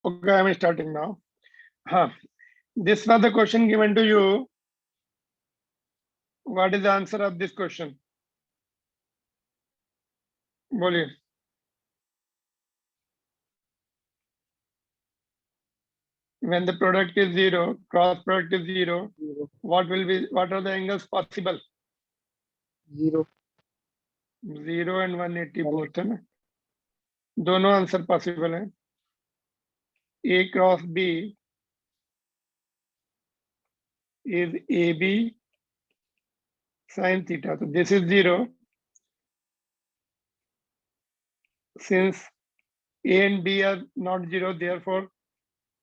Okay, I'm starting now. This was the question given to you. What is the answer of this question? बोलिए. When the product is zero, cross product is zero, what are the angles possible? 0. 0 and 180 both है ना. दोनों answer possible है. A cross B is AB sin theta. So this is 0. Since A and B are not 0, therefore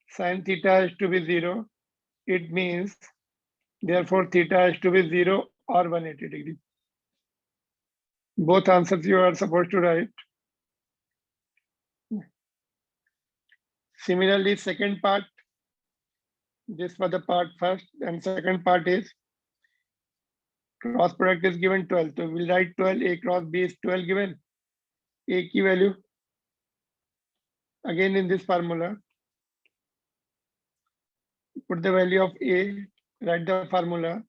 sin theta has to be 0. It means therefore theta has to be 0 or 180 degree. Both answers you are supposed to write. Similarly, second part, this was the part first, and second part is cross product is given 12. So we'll write 12. A cross B is 12 given. A key value again in this formula. Put the value of A, write the formula,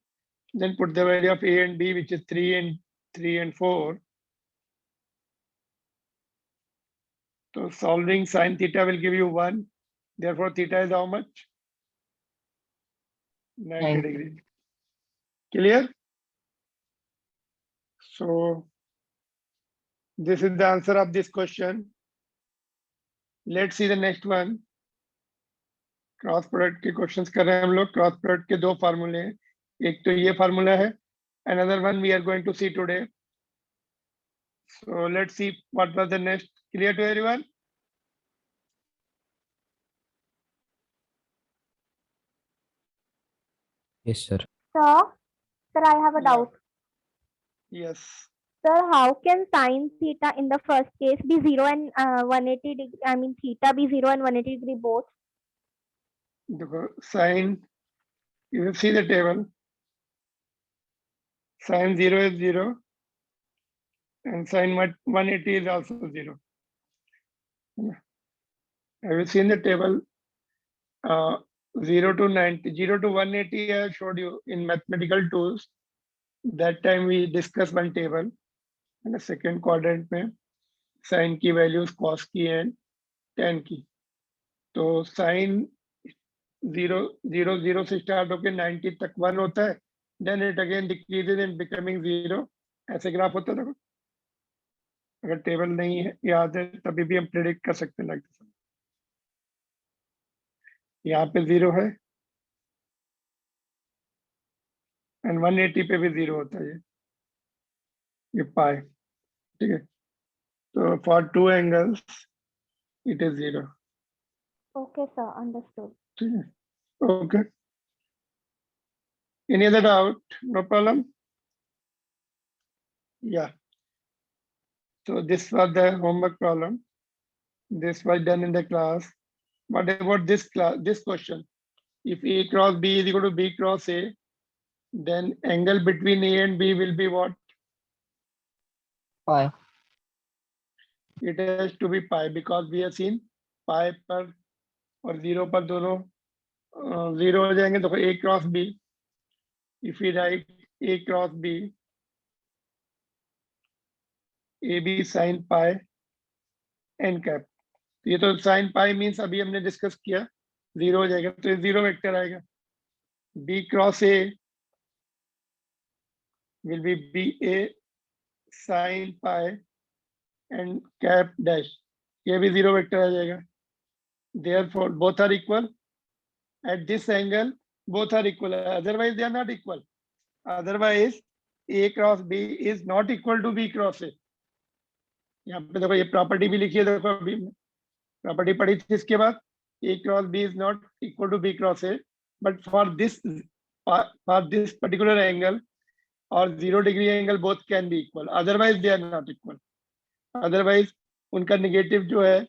then put the value of A and B, which is 3 and 4. So solving sin theta will give you 1. Therefore, theta is how much? 90 degrees. Clear? So this is the answer of this question. Let's see the next one. Cross product के questions कर रहे हैं हम लोग. Cross product के दो फार्मूले हैं. एक तो ये फार्मूला है. Another one we are going to see today. So let's see what was the next. Clear to everyone? Yes, sir. Sir, I have a Yeah. doubt. Yes. Sir, how can sin theta in the first case be 0 and 180 degree? I mean, theta be 0 and 180 degree both? देखो sin, you will see the table. Sin 0 is 0 and sin 180 is also 0. I will see in the table 0 to 90, 0 to 180 I showed you in mathematical tools. That time we discussed one table and the second quadrant में sin की values, cos की and tan की. तो sin 0 से start होके 90 तक 1 होता है. Then it again decreases and becoming 0. ऐसे ग्राफ होता है. अगर टेबल नहीं है याद है तभी भी हम प्रेडिक्ट कर सकते हैं. यहाँ पे 0 है एंड 180 पे भी 0 होता है. ये पाई. ठीक है. तो for two angles it is 0. Okay, sir, understood. ठीक है. Okay. Any other doubt? No problem. Yeah. So this was the homework problem. This was done in the class. What about this class? This question: if A cross B is equal to B cross A, then angle between A and B will be what? Pi. It has to be pi because we have seen pi पर और 0 पर दोनों 0 हो जाएंगे. तो A cross B. If we write A cross B, AB sin pi n cap. ये तो sin pi means अभी हमने डिस्कस किया 0 हो जाएगा तो 0 वेक्टर आएगा. B cross A will be BA sin pi and cap dash. ये भी 0 वेक्टर आ जाएगा. Therefore both are equal. At this angle both are equal. Otherwise they are not equal. Otherwise A cross B is not equal to B cross A. यहाँ पे देखो ये property भी लिखी है. देखो अभी प्रॉपर्टी पढ़ी थी. इसके बाद A cross B is not equal to B cross A, but for this particular angle or 0 degree angle both can be equal. Otherwise they are not equal. Otherwise उनका नेगेटिव जो है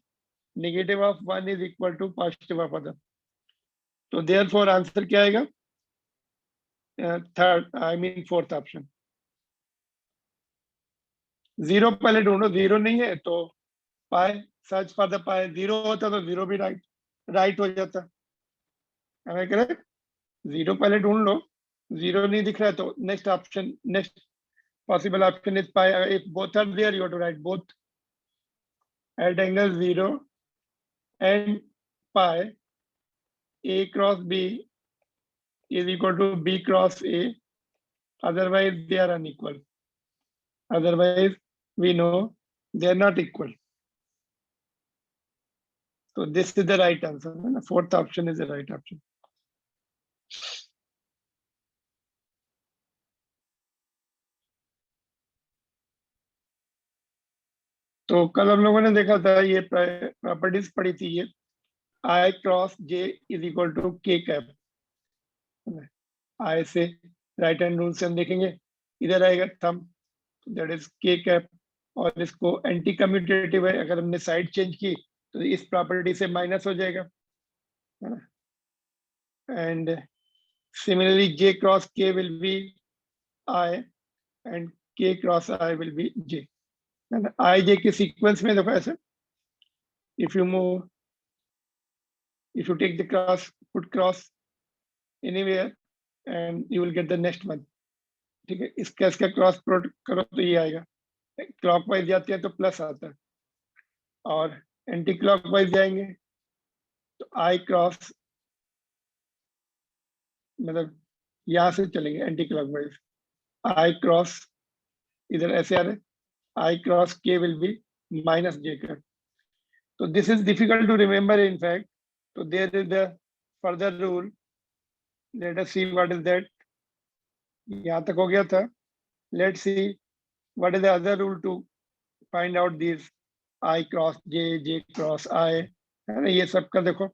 negative of 1 is equal to positive of other. तो therefore answer क्या आएगा? Third I mean fourth option. 0 पहले ढूंढो. 0 नहीं है तो पाई सर्च फॉर द पाई. 0 होता तो 0 भी राइट राइट हो जाता, हमें करेक्ट। 0 पहले ढूंढ लो, 0 नहीं दिख रहा है तो next option, next possible option is pi. If both are there, you have to write both. At angle 0 and pi, a cross b is equal to b cross a. Otherwise, they are unequal. Otherwise, we know they are not equal. So this is the right answer. The fourth option is the right option. तो कल हम लोगों ने देखा था, ये properties पढ़ी थी, ये I cross J is equal to K cap. I से राइट हैंड रूल से हम देखेंगे, इधर आएगा thumb, that is K cap, और इसको एंटी कम्यूटेटिव है, अगर हमने साइड चेंज की तो इस प्रॉपर्टी से माइनस हो जाएगा, and similarly J cross K will be I and K cross I will be J। I J के सीक्वेंस में देखो ऐसे, if you move, if you take the cross, put cross anywhere and you will get the next one, ठीक है। इसका cross product करो तो ये आएगा, क्लॉकवाइज जाते हैं तो प्लस आता है, और एंटी क्लॉकवाइज जाएंगे तो आई क्रॉस, मतलब यहां से चलेंगे एंटी क्लॉकवाइज, आई क्रॉस इधर ऐसे आ रहे, I cross K will be minus J का। तो this is difficult to remember in fact, तो there is the further rule, let us see what is that. यहाँ तक हो गया था, let's see what is the other rule to find out this I cross J, J cross I, है ना। ये सब का देखो,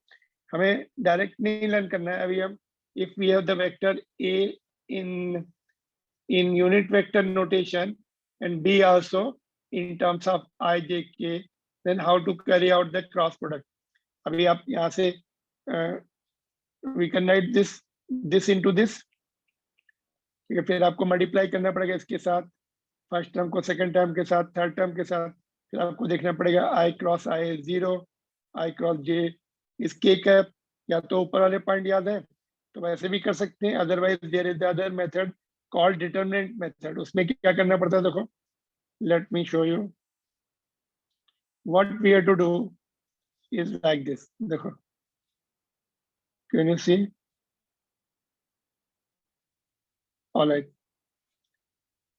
हमें डायरेक्ट नहीं लर्न करना है अभी। हम if we have the vector A in unit vector notation and b also in terms of I j k, then how to carry out the cross product। अभी आप यहाँ से we can write this into this, ठीक है। फिर आपको multiply करना पड़ेगा इसके साथ, फर्स्ट टर्म को सेकंड टर्म के साथ, थर्ड टर्म के साथ, फिर आपको देखना पड़ेगा आई क्रॉस आई 0, आई क्रॉस जे, इसके कैप, या तो ऊपर वाले पॉइंट याद है तो वैसे भी कर सकते हैं, otherwise there is the other method called determinant method. उसमें क्या करना पड़ता है देखो, let me show you what we have to do is like this, देखो, कैन यू सी, ऑलराइट।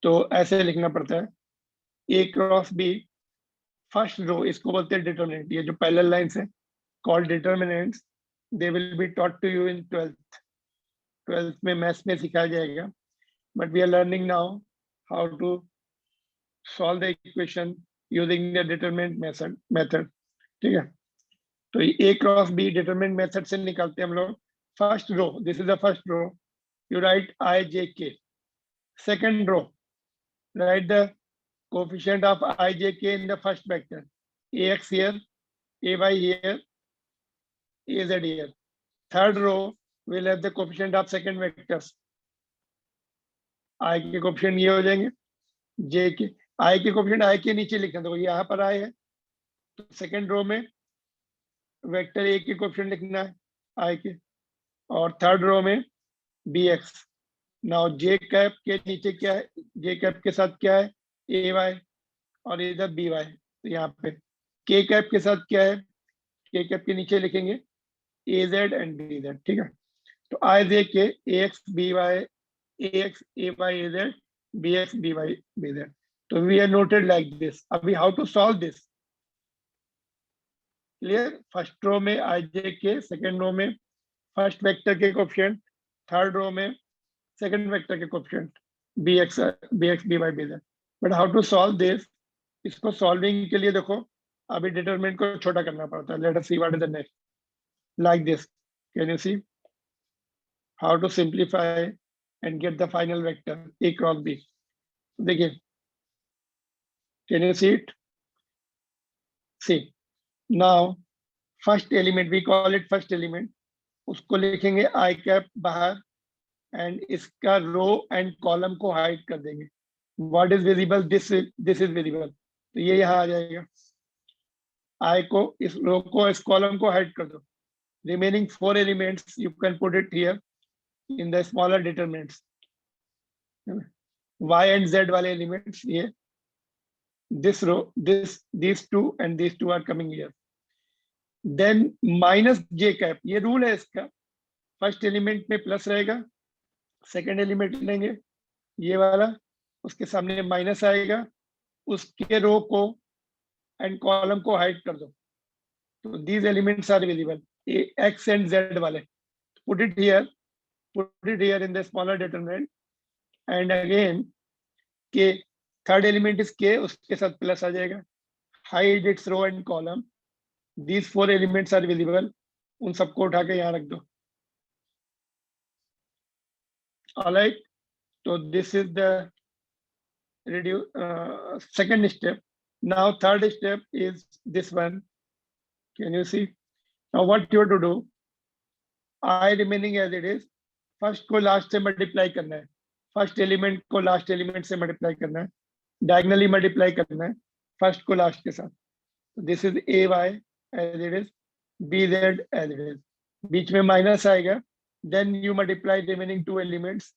तो ऐसे लिखना पड़ता है, A cross B, first row, इसको बोलते हैं डिटरमिनेंट। ये जो पैरेलल लाइंस है called determinants, they will be taught to you in 12th में मैथ्स में सिखाया जाएगा, but we are learning now how to solve the equation using the determinant method, ठीक है। तो a cross b determinant method से निकालते हैं हम लोग। First row, this is the first row, you write I j k। second row, write the coefficient of I j k in the first vector, ax here, ay here, az here। third row will have the coefficient of second vectors, आई के coefficient ये हो जाएंगे, जे के, आई के coefficient आई के नीचे लिखना, तो यहाँ पर आई है तो सेकंड रो में वेक्टर ए के कोफिशिएंट लिखना है आई के, और थर्ड रो में बी एक्स। नाउ जे कैप के नीचे क्या है, जे कैप के साथ क्या है, ए वाई, और इधर बी वाई। तो यहाँ पे के कैप के साथ क्या है, के कैप के नीचे लिखेंगे A Z and B Z, ठीक है। तो I J K A X B Y, ax ay az, bx by bz। तो we are noted like this। अभी how to solve this, clear. First row में I J K, second row में first vector के coefficient, third row में second vector के coefficient bx by bz। But how to solve this, इसको solving के लिए देखो अभी डिटरमिनेंट को छोटा करना पड़ता है। Let us see what is the next, like this, can you see how to simplify and get the final vector a cross b। देखिए, can you see it? See, now first element, we call it first element, उसको लिखेंगे i cap बाहर, and इसका रो and column को hide कर देंगे। what is visible, this is visible, तो ये यहाँ आ जाएगा। i को, इस रो को, इस कॉलम को हाइड कर दो, remaining 4 elements you can put it here in the smaller determinants. Y and Z वाले elements ये this row, these two and these two are coming here. Then minus j cap, ये rule है इसका, first element में plus रहेगा, second element लेंगे ये वाला, उसके सामने माइनस आएगा, उसके रो को एंड कॉलम को हाइड कर दो. तो these elements are visible, x and z वाले. Put it here in the smaller determinant, and again k, third element is k, उसके साथ प्लस आ जाएगा, hide its row and column. These 4 elements are visible, उन सबको उठा के यहाँ रख दो. All right, so this is the second step. Now third step is this one. Can you see? Now what you have to do, I remaining as it is, first को last से multiply करना है, first element को last element से multiply करना है, diagonally multiply करना है, first को last के साथ. This is ay as it is, bz as it is, बीच में minus आएगा, then you multiply remaining 2 elements,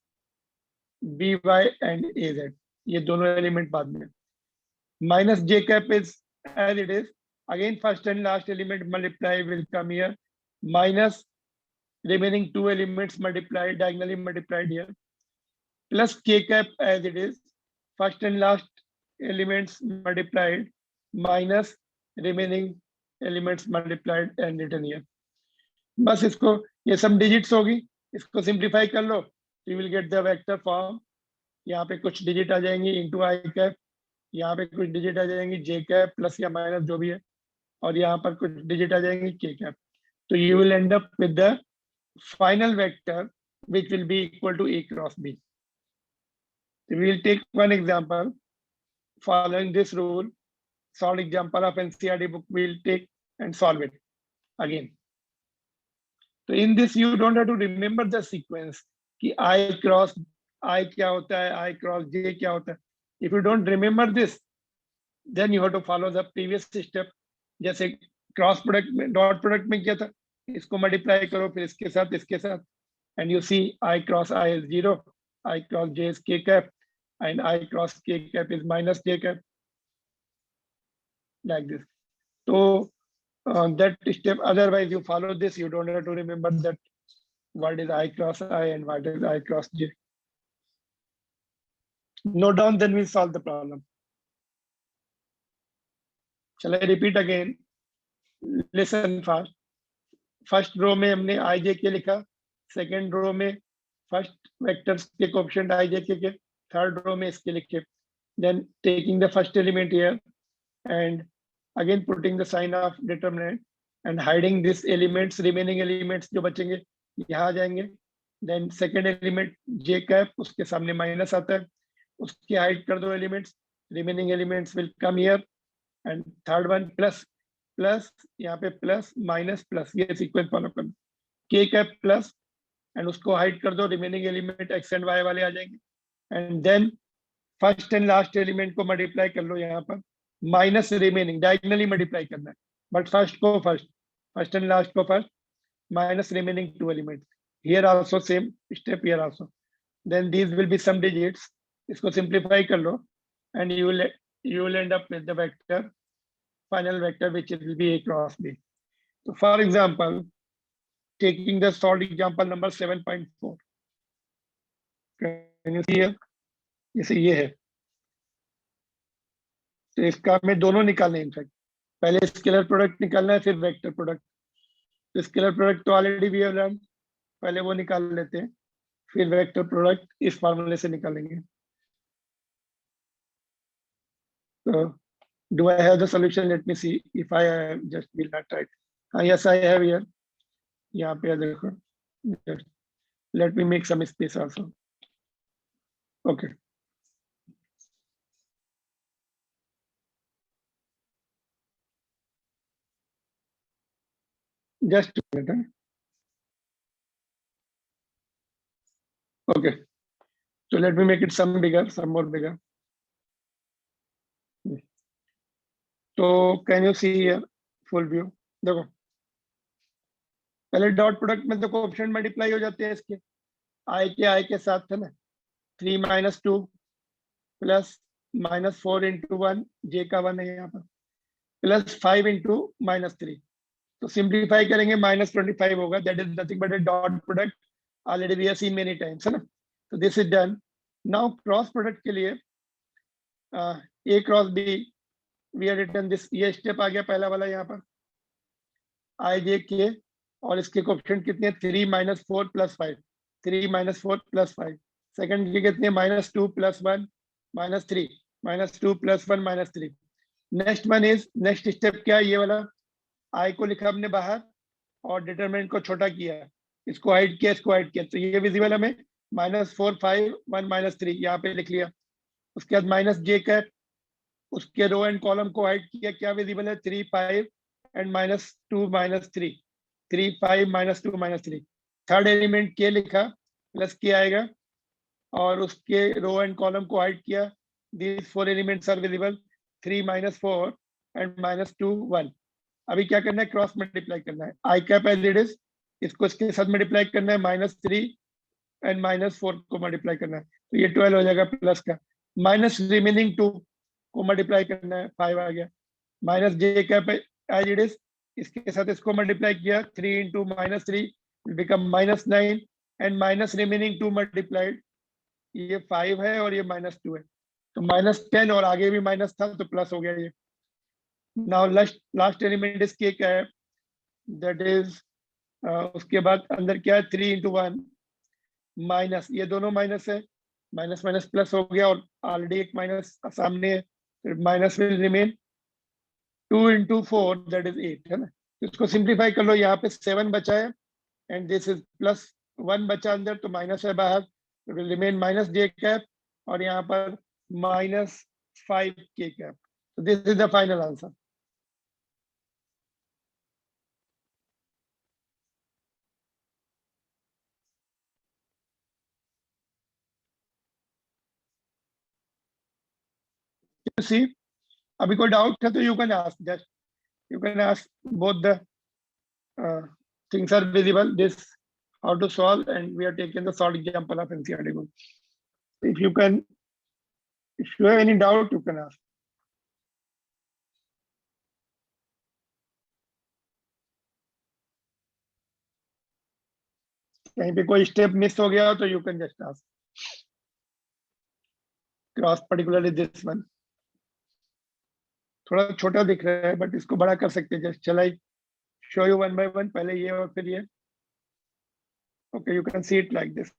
by and az, ये दोनों element बाद में. Minus j cap is as it is, again first and last element multiply will come here, minus remaining 2 elements multiplied, diagonally multiplied here, plus k cap as it is, first and last elements multiplied, minus remaining elements multiplied and written here. बस इसको, ये सब digits होगी, इसको simplify कर लो, you will get the vector form. यहाँ पे कुछ digit आ जाएंगी into I cap, यहाँ पे कुछ digit आ जाएंगी j cap plus या minus जो भी है, और यहाँ पर कुछ digit आ जाएंगी k cap. So you will end up with the final vector which will be equal to A cross B. So we will take one example following this rule. Solve example of NCERT book, we will take and solve it again. So in this you don't have to remember the sequence कि I cross I क्या होता है, I cross J क्या होता है. If you don't remember this, then you have to follow the previous step. जैसे cross product में, dot product में क्या था, इसको मल्टीप्लाई करो फिर इसके साथ, and you see I cross I is 0, I cross J is k cap, and I cross k cap is minus j cap, like this. So that step, otherwise you follow this, you don't have to remember that what is I cross I and what is I cross J. Note down, then we solve the problem. Shall I repeat again? Listen fast. First row में हमने I J K लिखा, second row में first vectors के coefficient I J K, third row में इसके लिखे, then taking the first element here and again putting the sign of determinant and hiding this elements, remaining elements जो बचेंगे यहाँ आ जाएंगे. Then second element J cap, उसके सामने माइनस आता है, उसकी हाइड कर दो elements, remaining elements will come here, and third one plus plus, यहाँ पे प्लस माइनस प्लस, ये सीक्वेंस फॉलो कर, के कैप प्लस एंड उसको हाइड कर दो, remaining element X and Y वाले आ जाएंगे, and then first and last element को मल्टीप्लाई कर लो यहाँ पर, माइनस रिमेनिंग, डायगोनली मल्टीप्लाई करना है, बट फर्स्ट को फर्स्ट एंड लास्ट को first, minus remaining 2 element. Here also same step, here also. Then these will be some digits, इसको सिंप्लीफाई कर लो and you will end up with the vector, final vector which will be A cross B. So for example, taking the solved example number 7.4, can you see here? जैसे ये है, तो इसका हमें दोनों निकालने हैं. इनफैक्ट पहले स्केलर प्रोडक्ट निकालना है, फिर वेक्टर प्रोडक्ट. तो स्केलर प्रोडक्ट तो ऑलरेडी वी हैव लर्न, पहले वो निकाल लेते हैं, फिर वेक्टर प्रोडक्ट इस फार्मूले से निकालेंगे. तो do I have the solution? Let me see if I have, just will not try. Yes, I have here. यहाँ पे देखो, let me make some space also. Okay. Just a minute. Okay. So let me make it some bigger, some more bigger. So can you see here full view? देखो पहले dot product में तो coefficient multiply हो जाते हैं इसके, आई के साथ है ना, 3 - 2 प्लस -4 × 1, जे का 1 है यहाँ पर, प्लस 5 × -3, तो सिंप्लीफाई करेंगे -25 होगा, that is nothing but a dot product, already we have seen many times, है ना। तो this is done. Now cross product के लिए A cross B we have written this, ये स्टेप आ गया पहला वाला यहाँ पर, आई जे के, और इसके कोएफिशिएंट कितने, 3 - 4 + 5, 3 - 4 + 5, सेकंड के कितने, -2 + 1 -3, -2 + 1 -3। Next one is, next step क्या है, ये वाला आई को लिखा हमने बाहर और डिटरमिनेंट को छोटा किया, इसको हाइड किया, इसको हाइड किया, तो ये विजिबल हमें -4 5 1 -3 यहाँ पे लिख लिया। उसके बाद माइनस जे कैप, उसके रो एंड कॉलम को हाइड किया, क्या विजिबल है, 3 5 एंड -2 -3, 3 5 -2 -3। थर्ड एलिमेंट के लिखा, प्लस के आएगा, और उसके रो एंड कॉलम को हाइड किया, these 4 elements are visible, 3 -4 and -2 1। अभी क्या करना है, क्रॉस मल्टीप्लाई करना है, आई कैप एज इट इज, इसको इसके साथ मल्टीप्लाई करना है, -3 एंड -4 को मल्टीप्लाई करना है, तो ये 12 हो जाएगा प्लस का, माइनस रिमेनिंग 2 को मल्टीप्लाई करना है, 5 आ गया, minus J cap as it is, इसके साथ इसको मल्टीप्लाई किया, 3 × -3 become -9 and minus remaining 2 multiplied, ये 5 है और ये -2 है, तो -10, और आगे भी माइनस था तो प्लस हो गया ये। नाउ लास्ट एलिमेंट इज के कैप, दैट इज उसके बाद अंदर क्या है, 3 × 1 माइनस, ये दोनों माइनस है, माइनस माइनस प्लस हो गया, और ऑलरेडी एक माइनस सामने है, minus will remain, 2 × 4 that is 8, है ना। इसको सिंप्लीफाई कर लो, यहाँ पे 7 बचा है एंड दिस इज +1 बचा अंदर, तो माइनस है बाहर, will remain minus J cap, और यहाँ पर -5 के कैप, तो this is the final answer. See, अभी कोई डाउट है तो you can ask, just you can ask, both the things are visible, this how to solve, and we are taking the short example of NCERT book. If you can, if you have any doubt, you can ask. कहीं पे कोई step miss हो गया हो तो you can just ask, cross particularly this one थोड़ा छोटा दिख रहा है बट इसको बड़ा कर सकते हैं, जस्ट चलाई show you one by one, पहले ये और फिर ये, okay, you can see it like this,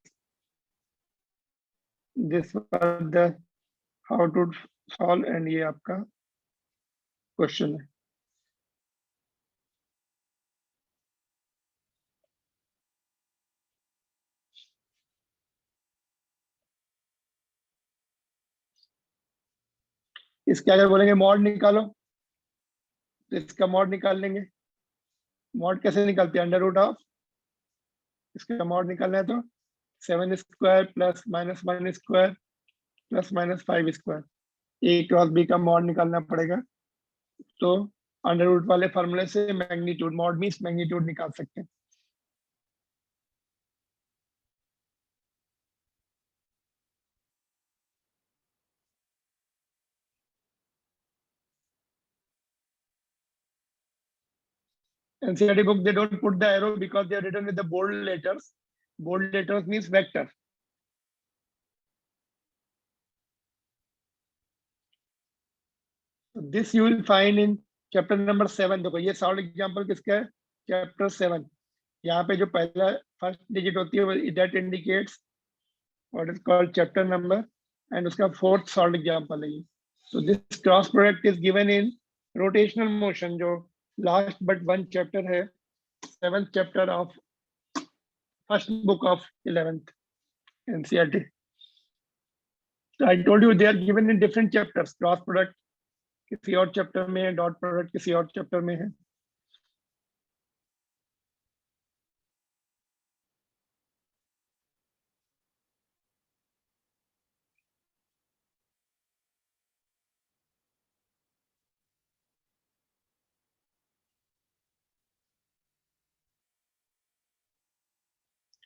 this was the how to solve, and ये आपका क्वेश्चन है। इसके अगर बोलेंगे मॉड निकालो, तो इसका मॉड निकाल लेंगे, मॉड कैसे निकालते हैं, √ऑफ, इसका मॉड निकालना है तो 7² + -1² + -5², ए क्रॉस बी का मॉड निकालना पड़ेगा, तो अंडर रूट वाले फॉर्मूले से मैग्नीट्यूड, मॉड मींस मैग्नीट्यूड निकाल सकते हैं। NCERT book, they don't put the arrow because they are written with the bold letters. Bold letters means vector. So this you will find in chapter number 7. देखो ये solve example किसका है, chapter 7। यहाँ पे जो पहला फर्स्ट डिजिट होती है वो that indicates what is called chapter number, and उसका फोर्थ सॉल्व एग्जांपल है ये। So this cross product is given in rotational motion, जो लास्ट बट वन चैप्टर है, 7th chapter of first book of 11th NCERT. So I told you they are given in different chapters. Cross product किसी और chapter में है, dot product किसी और chapter में है।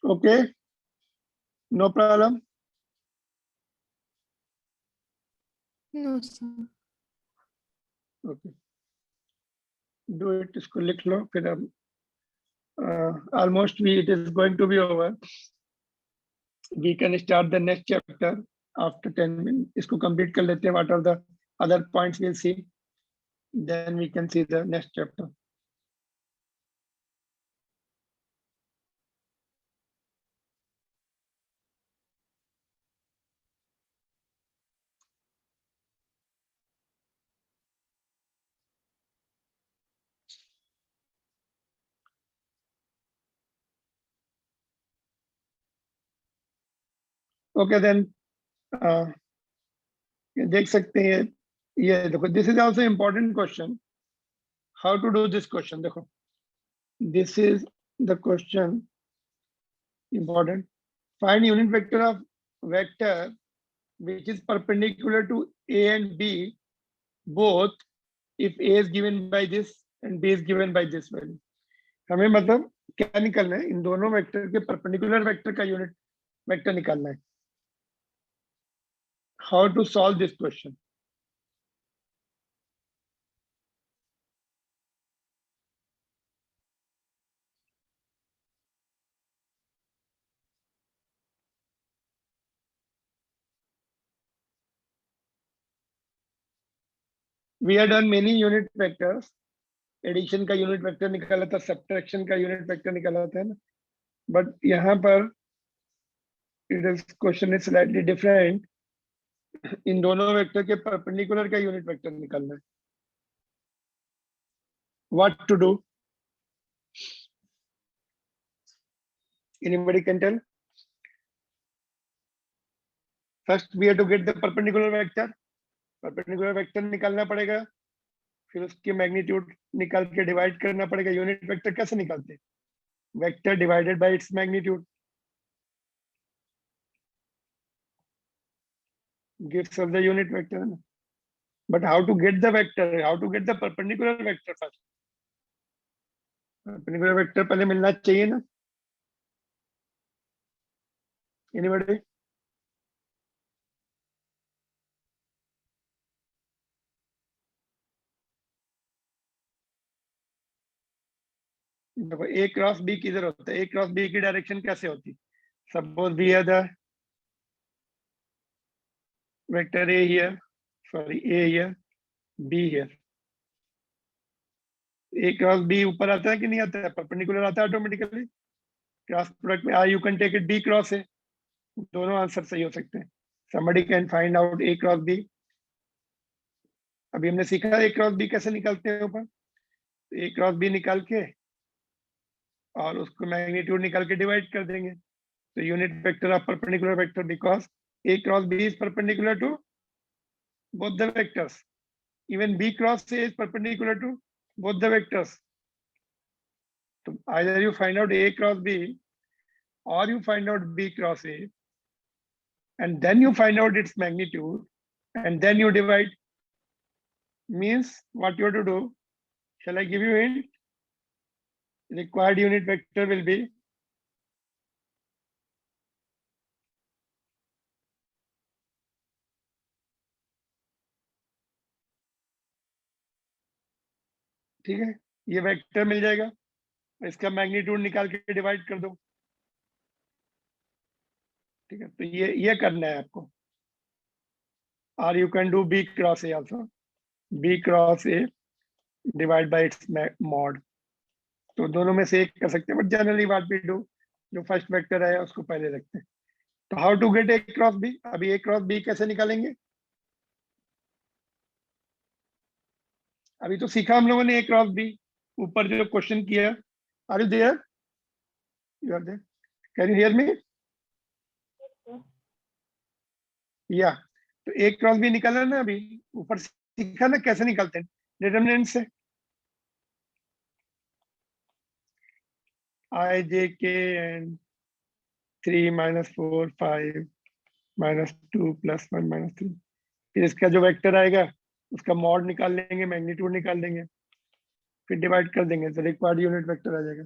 Okay, no problem. No, sir. Okay, do it. इसको लिख लो फिर अब almost it is going to be over. We can start the next chapter after 10 minutes. इसको complete कर लेते हैं. What are the other points we'll see? Then we can see the next chapter. Okay, then देख सकते हैं ये देखो, this is also important question. How to do this question? देखो, this is the question important. Find unit vector of vector which is perpendicular to A and B both if A is given by this and B is given by this value. हमें मतलब क्या निकालना है? इन दोनों vector के perpendicular vector का unit vector निकालना है. How to solve this question? We have done many unit vectors. Addition का यूनिट वेक्टर निकाला था, सब्ट्रैक्शन का यूनिट वेक्टर निकाला था ना, बट यहाँ पर it is question is slightly different. इन दोनों वेक्टर के परपेंडिकुलर का यूनिट वेक्टर निकालना है. What to do? Anybody can tell? First we have to get the perpendicular vector. Perpendicular vector निकालना पड़ेगा, फिर उसकी मैग्नीट्यूड निकाल के डिवाइड करना पड़ेगा. यूनिट वेक्टर कैसे निकालते हैं? Vector divided by its magnitude gives us the unit vector. But how to get the vector? How to get the perpendicular vector first? Perpendicular vector पहले मिलना चाहिए ना. Anybody? देखो A क्रॉस B किधर होता है? A क्रॉस B की direction कैसे होती है? Suppose we have the vector A here, sorry A here, B here. A cross B ऊपर आता है कि नहीं आता है? परपेंडिकुलर आता है ऑटोमेटिकली. क्रॉस प्रोडक्ट में you can take it B cross A. दोनों आंसर सही हो सकते हैं. Somebody can find out A cross B. अभी हमने सीखा A क्रॉस B कैसे निकालते हैं ऊपर. A क्रॉस B निकाल के और उसको मैग्नीट्यूड निकाल के डिवाइड कर देंगे. तो unit vector of perpendicular vector because A cross B is perpendicular to both the vectors. Even B cross A is perpendicular to both the vectors. So either you find out A cross B or you find out B cross A, and then you find out its magnitude, and then you divide. Means what you have to do? Shall I give you a hint? Required unit vector will be ठीक है. ये vector मिल जाएगा, इसका magnitude निकाल के divide कर दो. ठीक है, तो ये करना है आपको. और you can do B cross A also. B cross A divide by its mod. तो दोनों में से एक कर सकते हैं, but generally what we do, जो फर्स्ट वेक्टर है उसको पहले रखते हैं. तो how to get A cross B? अभी A क्रॉस B कैसे निकालेंगे? अभी तो सीखा हम लोगों ने A क्रॉस B. ऊपर जो क्वेश्चन किया, are you there? You are there? Can you hear me? या तो A क्रॉस B निकालना ना. अभी ऊपर सीखा ना कैसे निकालते हैं डिटरमिनेंट से. I, J, K and 3 minus 4 5 minus 2 plus 1 minus 3. फिर इसका जो वेक्टर आएगा उसका मॉड निकाल लेंगे, मैग्नीट्यूड निकाल लेंगे, फिर डिवाइड कर देंगे, तो रिक्वायर्ड यूनिट वेक्टर आ जाएगा.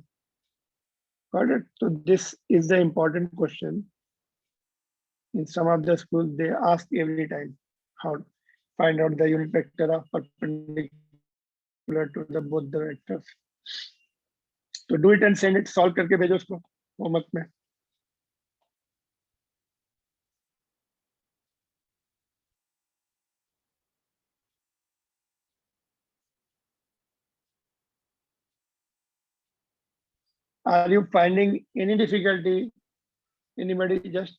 Got it? So this is the important question. In some of the schools, they ask every time how to find out the unit vector of perpendicular to the both the vectors. So do it and send it. Solve करके भेजो उसको homework में. Are you finding any difficulty? Anybody just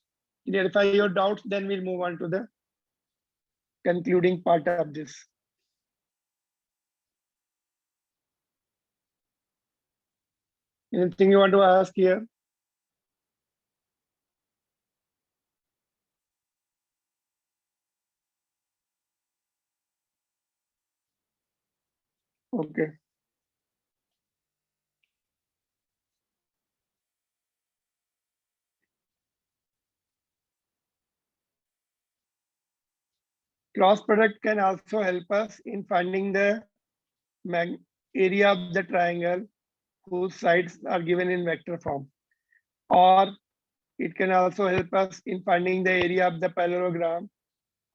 clarify your doubts, then we'll move on to the concluding part of this. Anything you want to ask here? Okay. Cross product can also help us in finding the area of the triangle whose sides are given in vector form, or it can also help us in finding the area of the parallelogram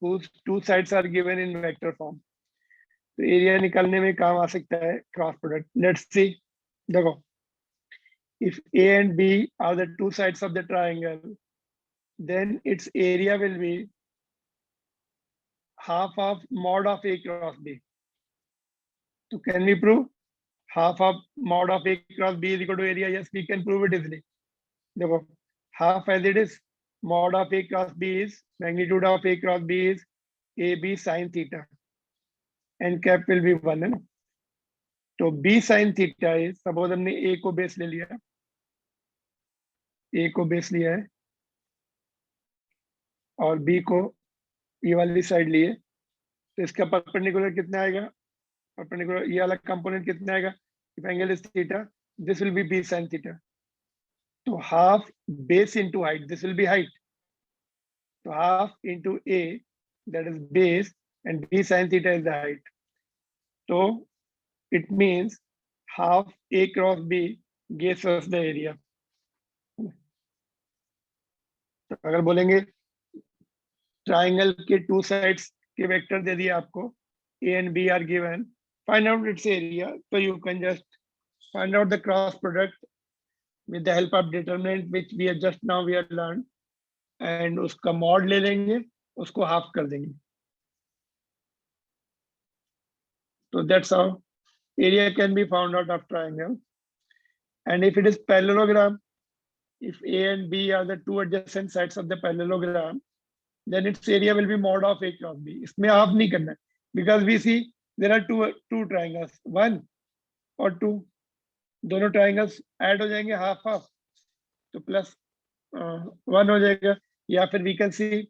whose two sides are given in vector form. तो area निकालने में काम आ सकता है cross product. Let's see. देखो, if A and B are the two sides of the triangle, then its area will be half of mod of A cross B. So can we prove half of mod of A cross B is equal to area? Yes, we can prove it easily. देखो, half as it is, mod of A cross B is magnitude of A cross B is AB sin theta, and cap will be 1 है ना. तो B sin theta is, suppose हमने A को base ले लिया, A को base लिया है और B को ये वाली साइड लिए, तो इसका परपेंडिकुलर कितना आएगा? परपेंडिकुलर ये वाला कंपोनेंट कितना आएगा? If angle is theta, this will be B sin theta. तो half base into height, this will be height. So half into A, that is base, and B sin theta is the height. So it means half A cross B gives us the area. तो अगर बोलेंगे triangle के two sides के vector दे दिए आपको, A and B are given, find out its area. So you can just find out the cross product with the help of determinant which we are just now we have learned, and उसका mod ले लेंगे, उसको half कर देंगे. So that's how area can be found out of triangle. And if it is parallelogram, if A and B are the two adjacent sides of the parallelogram, then its area will be mod of A cross B. इसमें half नहीं करना है, because we see there are two triangles, one or two. दोनों triangles add हो जाएंगे half half, तो plus 1 हो जाएगा. या फिर we can see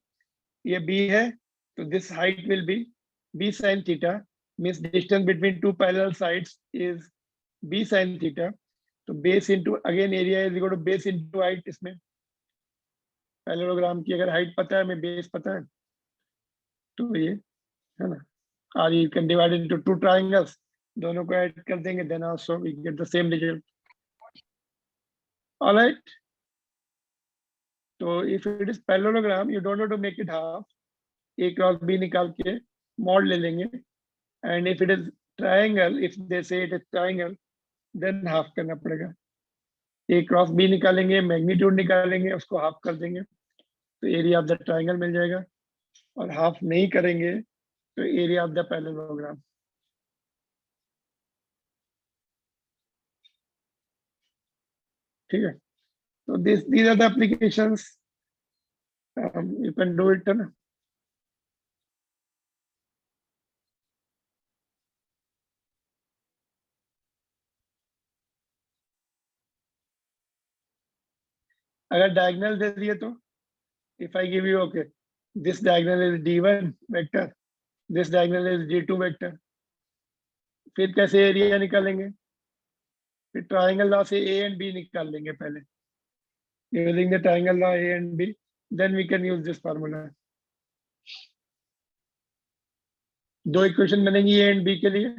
ये B है, तो this height will be B sin theta, means distance between two parallel sides is B sin theta. तो base into again area is equal to base into height. इसमें parallelogram की अगर height पता है, हमें बेस पता है, तो ये है ना. और you can divide it into two triangles, दोनों को ऐड कर देंगे, then also we get the same result. All right. तो if it is parallelogram, you don't have to make it half. A cross B निकाल के mod ले लेंगे. And if it is triangle, if they say it is triangle, then half करना पड़ेगा. A cross B निकालेंगे, magnitude निकालेंगे, उसको half कर देंगे, तो एरिया ऑफ द ट्राइंगल मिल जाएगा. और हाफ नहीं करेंगे तो एरिया ऑफ द पैरेललोग्राम. ठीक है. तो these are the applications. You can do it, है ना. अगर डायगोनल दे दिए तो if I give you, okay, this diagonal is D1 vector, this diagonal is D2 vector, फिर कैसे एरिया निकालेंगे? फिर ट्राइंगल लॉ से A and B निकाल लेंगे पहले, using the triangle law A and B, then we can use this formula. दो equation बनेंगी A and B के लिए,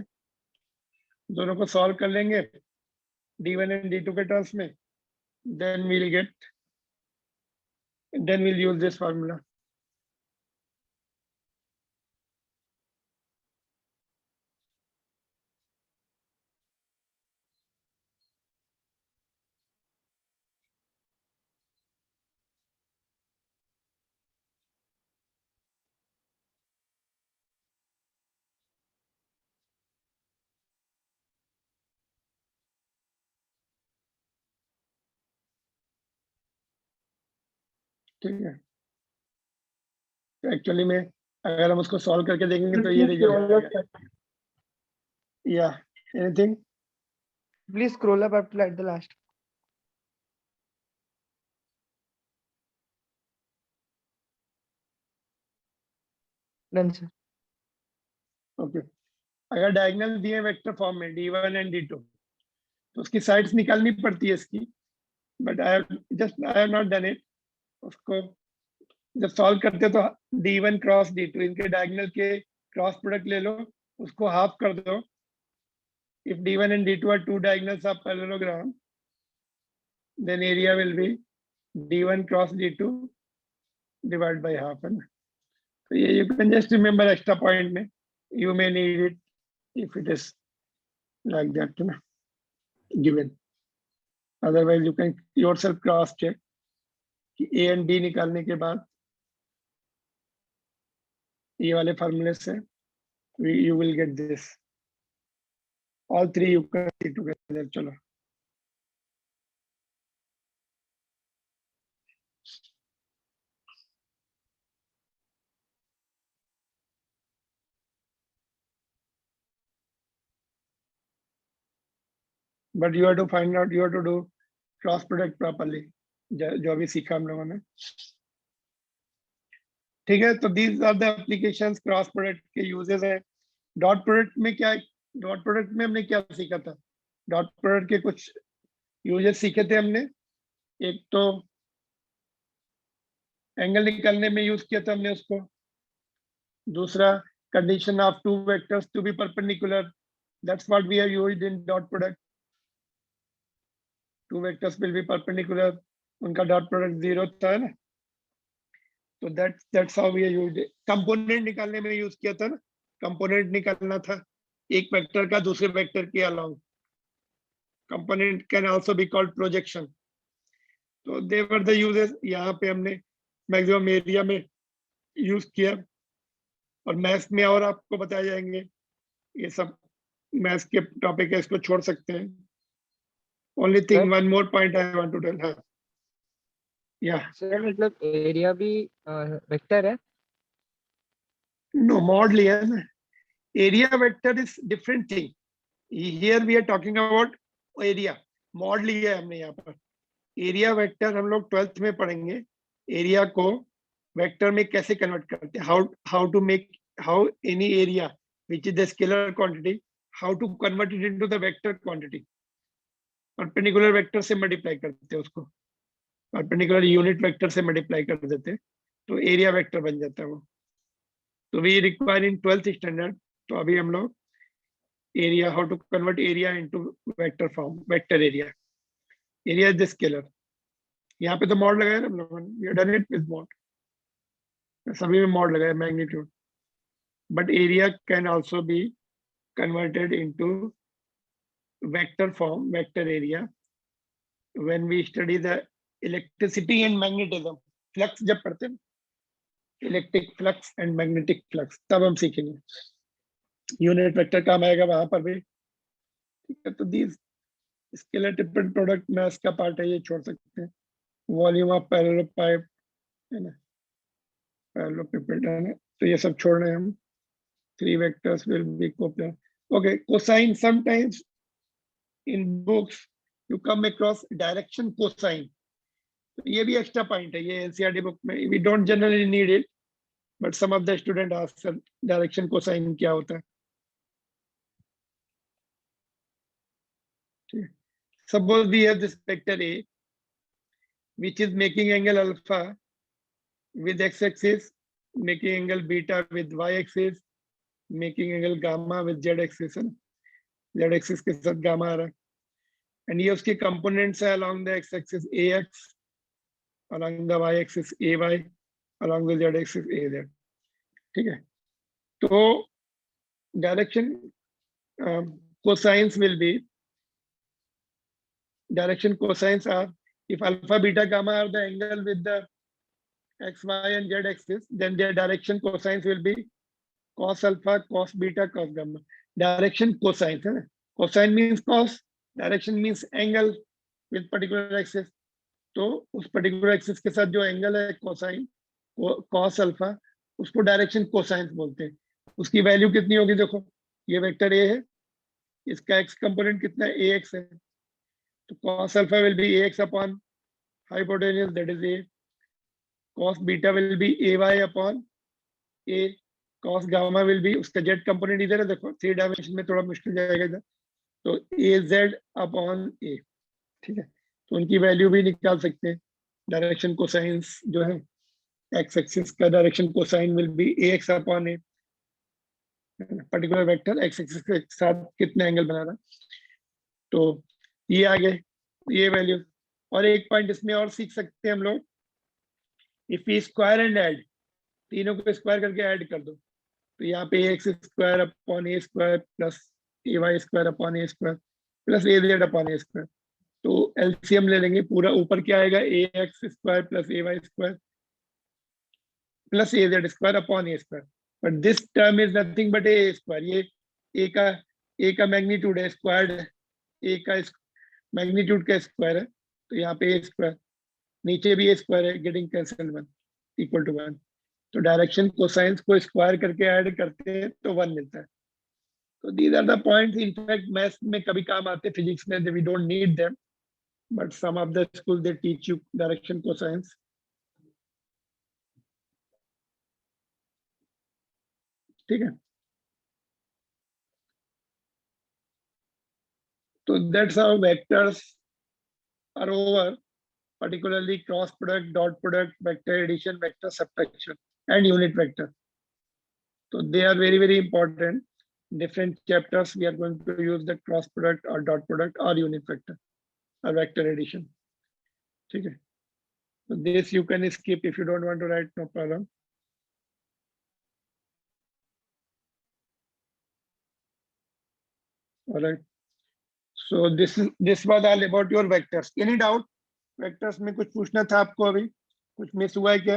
दोनों को सॉल्व कर लेंगे D1 and D2 के टर्म्स में, then we'll use this formula. ठीक है, तो एक्चुअली में अगर हम उसको सॉल्व करके देखेंगे तो ये रिजल्ट आएगा. या anything? Please scroll up up to at the last. Done, sir. Okay, अगर डायगोनल दिए वेक्टर फॉर्म में d1 एंड d2 तो उसकी साइड्स निकालनी पड़ती है इसकी, but I have not done it. उसको जब सॉल्व करते तो d1 क्रॉस d2 इनके डायगोनल के क्रॉस प्रोडक्ट ले लो, उसको हाफ कर दो. If d1 and d2 are two diagonals of parallelogram, then area will be d1 cross d2 divided by half. है ना? तो ये you can just remember extra point में, you may need it if it is like that, है ना, given. Otherwise you can yourself cross check कि a and b निकालने के बाद ये वाले फॉर्मूले से you will get this. All three you can see together. चलो, but you have to find out, you have to do cross product properly, जो अभी सीखा हम लोगों ने. ठीक है, तो these are the applications cross product के uses है. डॉट प्रोडक्ट में क्या, डॉट प्रोडक्ट में हमने क्या सीखा था? डॉट प्रोडक्ट के कुछ यूजेस सीखे थे हमने. एक तो एंगल निकालने में यूज किया था हमने उसको. दूसरा, condition of two vectors to be perpendicular, that's what we have used in dot product. Two vectors will be perpendicular, उनका डॉट प्रोडक्ट 0 था, है ना. तो that's how we have used. Component निकालने में यूज किया था ना, कंपोनेंट निकालना था एक वेक्टर का दूसरे वेक्टर के along. Component can also be called projection. तो दे वर द यूजेस. यहाँ पे हमने मैक्सिमम एरिया में यूज किया, और मैथ्स में और आपको बताए जाएंगे. ये सब मैथ्स के टॉपिक है, इसको छोड़ सकते हैं. Only thing, one more point I want to tell. हाँ, या सर मतलब एरिया भी वेक्टर है? नो, मॉड लिया है ना. Area vector is different thing. Here we are talking about area. Mod लिया है हमने यहाँ पर. एरिया वेक्टर हम लोग 12th में पढ़ेंगे. एरिया को वेक्टर में कैसे कन्वर्ट करते हैं, how to make, how any area which is the scalar quantity, how to convert it into the vector quantity. Perpendicular vector से मल्टीप्लाई करते हैं उसको, परपेंडिकुलर यूनिट वेक्टर से मल्टीप्लाई कर देते हैं, तो एरिया वेक्टर बन जाता है वो. तो we require in 12th standard. तो अभी हम लोग area, how to convert area into vector form, vector area. Area is the scalar. यहाँ पे तो मॉड लगाया ना हम लोगों ने, we have done it with mod. सभी में मॉड लगाया, magnitude. But area can also be converted into vector form, vector area, when we study the electricity and magnetism. Flux जब पढ़ते हैं, electric flux and magnetic flux, तब हम सीखेंगे. Unit vector काम आएगा वहां पर भी. ठीक है, तो दीज स्केलर टिप्पण प्रोडक्ट मैथ्स का पार्ट है, ये छोड़ सकते हैं. वॉल्यूम ऑफ पैरेलल पाइप, है ना, पैरेललोपिपेड, है ना, तो ये सब छोड़ रहे हैं हम. 3 vectors will be coplanar. Okay, cosine. Sometimes in books you come across direction cosine. तो ये भी एक्स्ट्रा पॉइंट है. ये एनसीईआरटी बुक में we don't generally need it, but some of the student ask sir direction cosine क्या होता है. Suppose we have this vector A which is making angle alpha with x-axis, making angle beta with y-axis, making angle gamma with z-axis. Z-axis के साथ gamma आ रहा है. And ये उसके components है along the x axis ax, along the y axis ay, along the z axis az. ठीक है, तो direction cosines will be, direction cosines are, if alpha, beta, gamma are the angle with the x, y and z axis, then their direction cosines will be cos alpha, cos beta, cos gamma. Direction cosines है ना, cosine means cos, direction means angle with particular axis. तो उस particular axis के साथ जो angle है cosine, cos alpha, उसको direction cosines बोलते हैं. उसकी वैल्यू कितनी होगी, देखो ये वेक्टर ए है, इसका एक्स कंपोनेंट कितना है, ax है, तो cos alpha will be ax upon hypotenuse, that is a. Cos beta will be ay upon a. Cos gamma will be, उसका z कंपोनेंट इधर है, देखो 3 डायमेंशन में थोड़ा मुश्किल जाएगा इधर, तो az upon a. ठीक है, तो उनकी वैल्यू भी निकाल सकते हैं. डायरेक्शन कोसाइंस जो है, एक्स एक्सिस का direction cosine will be ax upon a, particular vector x axis के साथ कितना एंगल बना रहा है. तो ये आ गए ये वैल्यू. और एक पॉइंट इसमें और सीख सकते हैं हम लोग, if we square and add, तीनों को स्क्वायर करके ऐड कर दो, तो यहाँ पे ax square upon a square plus ay square upon a square plus az upon a square. तो एलसीएम ले लेंगे, पूरा ऊपर क्या आएगा, ax square plus ay square plus az square upon a square. But this term is nothing but a square. ये a का magnitude है, स्क्वायर्ड है, a का मैग्नीट्यूड का स्क्वायर है, तो यहाँ पे a स्क्वायर, नीचे भी a स्क्वायर है, गेटिंग कैंसिल 1 इक्वल टू 1. तो डायरेक्शन कोसाइंस को स्क्वायर करके ऐड करते हैं तो 1 मिलता है. तो these are the points, in fact maths में कभी काम आते हैं, फिजिक्स में we don't need them, but some of the school they teach you direction cosines. ठीक है, तो that's how vectors are over, particularly cross product, dot product, vector addition, vector subtraction, and unit vector. So they are very, very important. Different chapters we are going to use the cross product or dot product or unit vector or vector addition. Okay. So this you can skip if you don't want to write, no problem. All right. So this was all about your vectors. Any doubt? Vectors में कुछ पूछना था आपको, अभी कुछ miss हुआ है क्या?